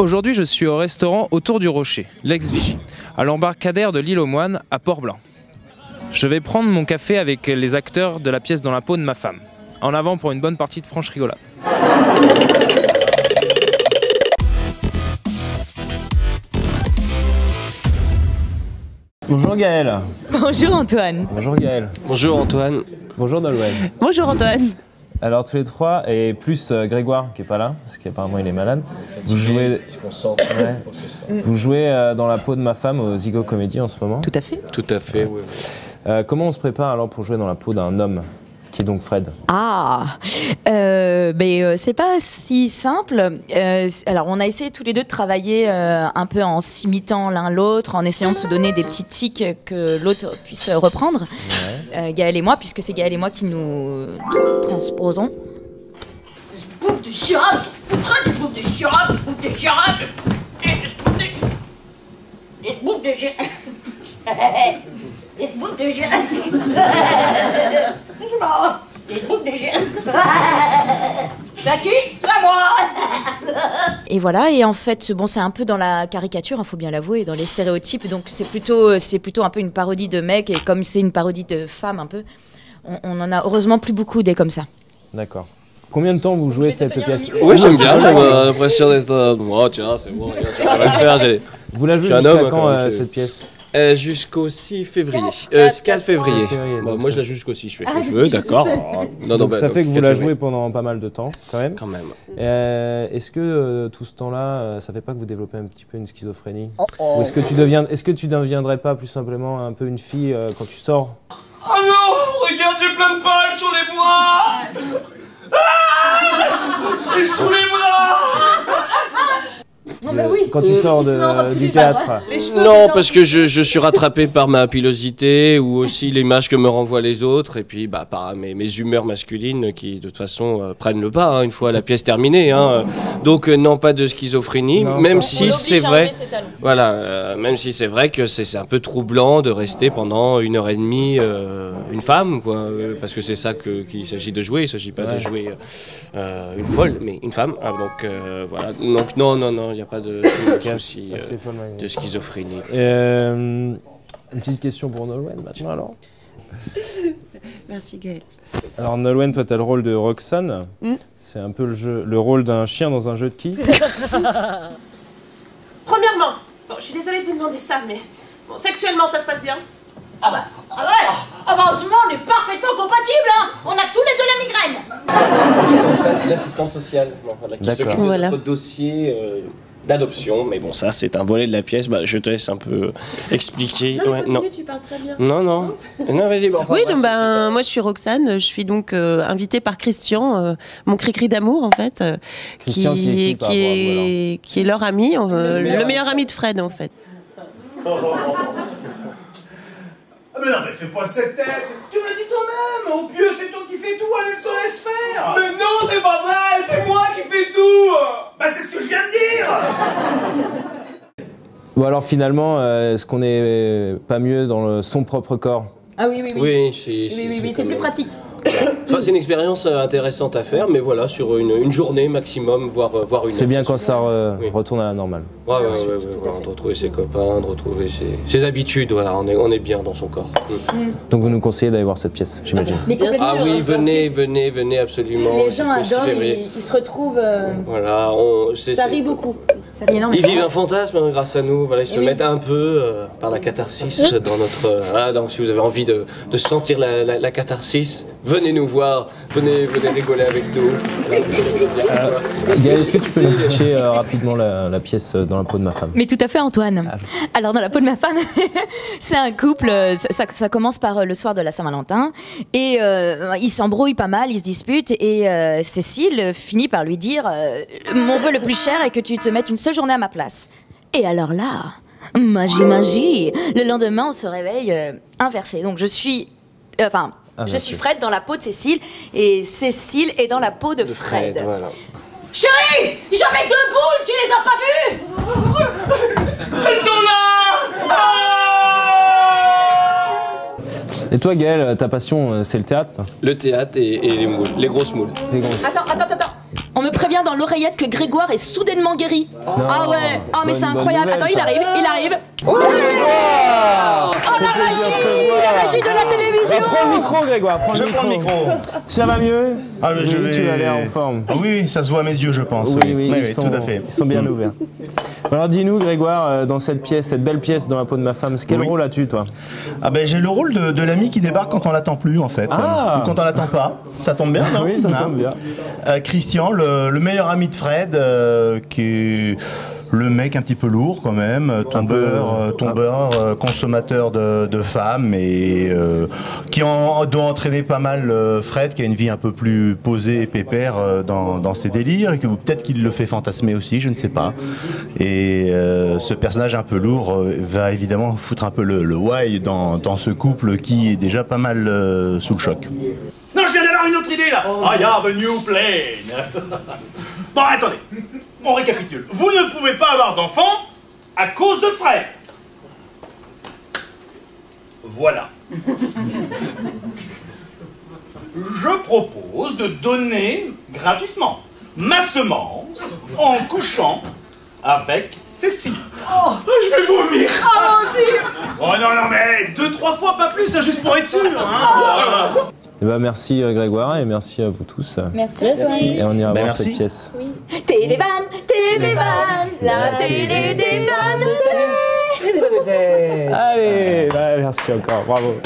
Aujourd'hui, je suis au restaurant Autour du Rocher, l'ex-Vigie, à l'embarcadère de l'île aux Moines, à Port-Blanc. Je vais prendre mon café avec les acteurs de la pièce Dans la peau de ma femme. En avant pour une bonne partie de franche rigolade. Bonjour Gaël. Bonjour Antoine. Bonjour Gaël. Bonjour Antoine. Bonjour Nolwenn. Bonjour Antoine. Alors tous les trois, et plus Grégoire qui est pas là, parce qu'apparemment il est malade, vous jouez, Dans la peau de ma femme au Zigo Comédie en ce moment. Tout à fait. Tout à fait, oui. Comment on se prépare alors pour jouer dans la peau d'un homme, qui est donc Fred? C'est pas si simple. Alors on a essayé tous les deux de travailler un peu en s'imitant l'un l'autre, en essayant de se donner des petits tics que l'autre puisse reprendre. Ouais. Gaël et moi, puisque c'est Gaël et moi qui nous transposons. Ce bouc de charade, foutra des boucs de charade, des boucs de charade, des boucs de charade. Les boucs de chien. C'est marrant. Les boucs de chien. C'est à qui? C'est à moi. Et voilà, et en fait, bon, c'est un peu dans la caricature, il faut bien l'avouer, dans les stéréotypes, donc c'est plutôt un peu une parodie de mec, et comme c'est une parodie de femme un peu, on en a heureusement plus beaucoup des comme ça. D'accord. Combien de temps vous jouez cette pièce? Oui, j'aime bien, j'ai l'impression d'être... Oh tiens, c'est bon, regarde, j'ai pas le faire, Vous la jouez jusqu'à quand cette pièce? Jusqu'au 6 février. 4 février. Bon, moi je la joue jusqu'au 6, je fais ce que je veux, d'accord. Ça fait que vous la jouez pendant pas mal de temps, quand même. Quand même. Est-ce que tout ce temps-là, ça fait pas que vous développez un petit peu une schizophrénie? Ou est-ce que tu deviendrais pas plus simplement un peu une fille quand tu sors? Oh non, regarde, j'ai plein de palmes sur les bras. Et sous les bras. Non, mais oui. Quand tu sors du théâtre. Non, parce que je suis rattrapé par ma pilosité ou aussi l'image que me renvoient les autres et puis par mes humeurs masculines qui de toute façon prennent le pas une fois la pièce terminée. Donc non, pas de schizophrénie, non, même si c'est vrai. Voilà, même si c'est vrai que c'est un peu troublant de rester pendant 1h30 une femme, quoi, parce que c'est ça qu'il s'agit de jouer. Il s'agit pas de jouer une folle, mais une femme. Donc voilà. Donc non, il n'y a pas de souci de schizophrénie. Une petite question pour Nolwenn maintenant alors. Merci Gaël. Alors Nolwenn, toi tu as le rôle de Roxane. C'est un peu le rôle d'un chien dans un jeu de qui? Premièrement, bon, je suis désolée de vous demander ça, mais bon, sexuellement ça se passe bien? En ce moment on est parfaitement compatibles, hein. On a tous les deux la migraine. Roxane, l'assistante sociale, qui s'occupe de notre dossier d'adoption, mais bon, ça c'est un volet de la pièce. Je te laisse un peu expliquer. Non, tu parles très bien. Non, vas-y. Oui, donc moi je suis Roxane, je suis donc invitée par Christian, mon cri-cri d'amour en fait, qui est leur ami, le meilleur ami de Fred en fait. Ah mais non, mais fais pas cette tête. Tu l'as dit toi-même. Au pieu, c'est toi qui fais tout, allez se laisse faire. Mais non, c'est pas vrai, c'est moi qui fais tout. Bah c'est ce que je viens de dire. Ou alors finalement, est-ce qu'on n'est pas mieux dans son propre corps? Ah oui, c'est plus pratique. Enfin, c'est une expérience intéressante à faire, mais voilà, sur une journée maximum, voire une heure. C'est bien quand ça retourne à la normale. Ouais, de retrouver ses copains, de retrouver ses habitudes, voilà, on est bien dans son corps. Donc vous nous conseillez d'aller voir cette pièce, j'imagine. Ah oui, venez absolument. Les gens adorent, ils se retrouvent... Voilà, ça rit beaucoup. Ils vivent un fantasme grâce à nous, voilà, ils se mettent un peu par la catharsis dans notre... donc si vous avez envie de sentir la catharsis, venez nous voir, venez rigoler avec nous. Gaël, est-ce que tu peux nous pitcher rapidement la pièce Dans la peau de ma femme? Mais tout à fait Antoine. Alors Dans la peau de ma femme, c'est un couple, ça commence par le soir de la Saint-Valentin, et ils s'embrouillent pas mal, ils se disputent, et Cécile finit par lui dire mon vœu le plus cher est que tu te mettes une seule journée à ma place. Et alors là, magie, le lendemain on se réveille inversé. Donc je suis Fred dans la peau de Cécile, et Cécile est dans la peau de Fred. Voilà. Chérie, j'avais 2 boules, tu les as pas vues? Elles sont là. Et toi Gaël, ta passion c'est le théâtre? Le théâtre et les moules, les grosses moules. Attends. On me prévient dans l'oreillette que Grégoire est soudainement guéri. Ah ouais, ah mais c'est incroyable. Attends, il arrive. Oh la magie de la télévision. Prends le micro, Grégoire. Je prends le micro. Ça va mieux? Ah, oui, tu as l'air en forme. Ah, oui, ça se voit à mes yeux, je pense. Oui, tout à fait. Ils sont bien ouverts. Alors dis-nous, Grégoire, dans cette pièce, cette belle pièce dans la peau de ma femme, quel rôle as-tu, toi? Ah ben j'ai le rôle de l'ami qui débarque quand on l'attend plus, en fait. Ou quand on l'attend pas. Ça tombe bien, non? Oui, ça tombe bien. Christian, le meilleur ami de Fred, qui est le mec un petit peu lourd quand même, tombeur, consommateur de femmes et qui doit entraîner pas mal Fred, qui a une vie un peu plus posée et pépère dans ses délires, et que peut-être qu'il le fait fantasmer aussi, je ne sais pas. Et ce personnage un peu lourd va évidemment foutre un peu le why dans ce couple qui est déjà pas mal sous le choc. Non, je viens d'avoir une autre idée là. I have a new plane. Bon, attendez. On récapitule. Vous ne pouvez pas avoir d'enfant à cause de Fred. Voilà. Je propose de donner gratuitement ma semence en couchant avec Cécile. Oh, je vais vomir. Oh mon Dieu. Oh non, mais 2-3 fois, pas plus, juste pour être sûr. Hein. Eh ben, merci Grégoire et merci à vous tous. Merci à toi. Et on ira voir cette pièce. Oui. Télévan, la télé des vannes. Allez, merci encore, bravo.